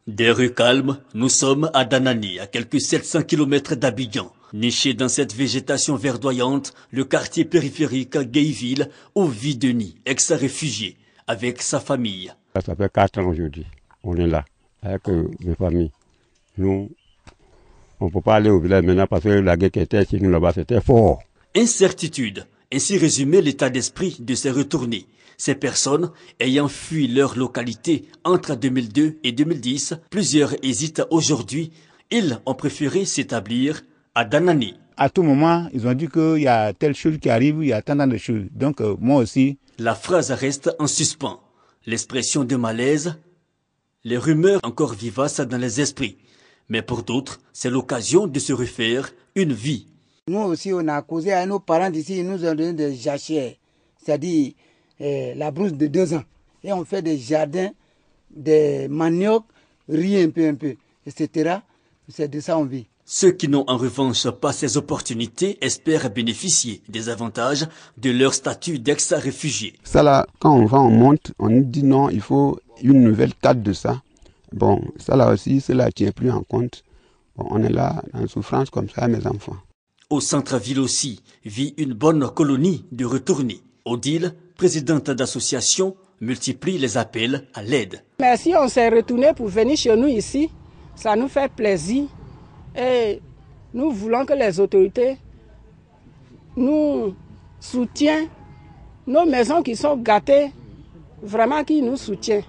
Des rues calmes, nous sommes à Danani, à quelques 700 km d'Abidjan. Niché dans cette végétation verdoyante, le quartier périphérique Gayville, où vit Denis, ex-réfugié, avec sa famille. Ça fait 4 ans aujourd'hui, on est là, avec mes familles. Nous, on ne peut pas aller au village maintenant parce que la guerre qui était chez nous là-bas, c'était fort. Incertitude, ainsi résumé l'état d'esprit de ces retournés. Ces personnes ayant fui leur localité entre 2002 et 2010, plusieurs hésitent aujourd'hui. Ils ont préféré s'établir à Danani. À tout moment, ils ont dit qu'il y a telle chose qui arrive, il y a tant de choses. Donc moi aussi. La phrase reste en suspens. L'expression de malaise, les rumeurs encore vivaces dans les esprits. Mais pour d'autres, c'est l'occasion de se refaire une vie. Nous aussi, on a causé à nos parents d'ici, ils nous ont donné des jachères, c'est-à-dire la brousse de 2 ans. Et on fait des jardins, des maniocs, riz un peu, etc. C'est de ça on vit. Ceux qui n'ont en revanche pas ces opportunités espèrent bénéficier des avantages de leur statut d'ex-réfugié. Ça là, quand on monte, on nous dit non, il faut une nouvelle carte de ça. Bon, ça là aussi, cela ne tient plus en compte. Bon, on est là, en souffrance comme ça, mes enfants. Au centre-ville aussi, vit une bonne colonie de retournés. Odile, présidente d'association, multiplie les appels à l'aide. Merci, on s'est retourné pour venir chez nous ici. Ça nous fait plaisir. Et nous voulons que les autorités nous soutiennent. Nos maisons qui sont gâtées, vraiment qui nous soutiennent.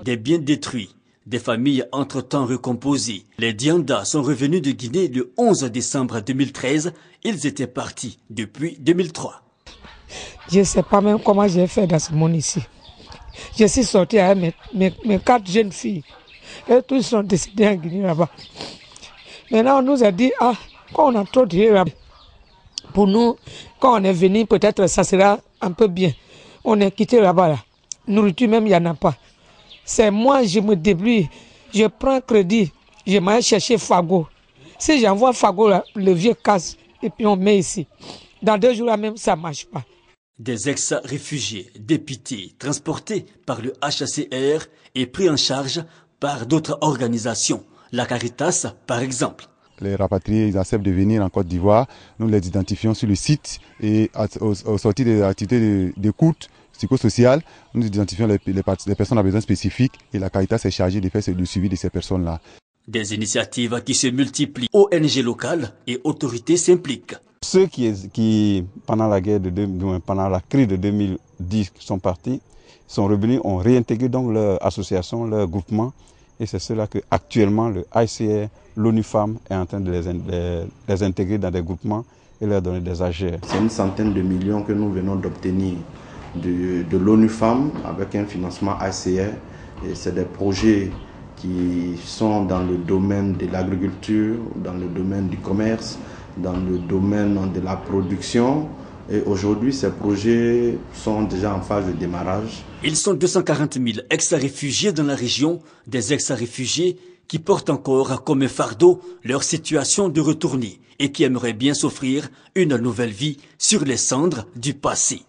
Des biens détruits, des familles entre-temps recomposées. Les Dianda sont revenus de Guinée le 11 décembre 2013. Ils étaient partis depuis 2003. Je ne sais pas même comment j'ai fait dans ce monde ici. Je suis sorti avec mes 4 jeunes filles. Et tous sont décédés en Guinée là-bas. Maintenant, on nous a dit, quand on a trop tiré là, pour nous, quand on est venu, peut-être ça sera un peu bien. On est quitté là-bas. Là. Nourriture même, il n'y en a pas. C'est moi, je me débrouille. Je prends crédit. Je m'en chercher Fago. Si j'envoie Fago, là, le vieux casse, et puis on met ici. Dans 2 jours là même, ça ne marche pas. Des ex-réfugiés, dépités, transportés par le HCR et pris en charge par d'autres organisations. La Caritas, par exemple. Les rapatriés, ils acceptent de venir en Côte d'Ivoire. Nous les identifions sur le site et au sortir des activités d'écoute psychosociale, nous identifions les personnes à besoins spécifiques et la Caritas est chargée de faire le suivi de ces personnes-là. Des initiatives qui se multiplient. ONG locales et autorités s'impliquent. Ceux qui pendant la guerre pendant la crise de 2010 sont partis, sont revenus, ont réintégré donc leur association, leur groupement. Et c'est cela que actuellement le HCR, l'ONU Femmes est en train de les intégrer dans des groupements et leur donner des AGR. C'est une centaine de millions que nous venons d'obtenir de l'ONU Femmes avec un financement HCR. Et c'est des projets qui sont dans le domaine de l'agriculture, dans le domaine du commerce, dans le domaine de la production. Et aujourd'hui, ces projets sont déjà en phase de démarrage. Ils sont 240 000 ex-réfugiés dans la région, des ex-réfugiés qui portent encore comme un fardeau leur situation de retournée et qui aimeraient bien s'offrir une nouvelle vie sur les cendres du passé.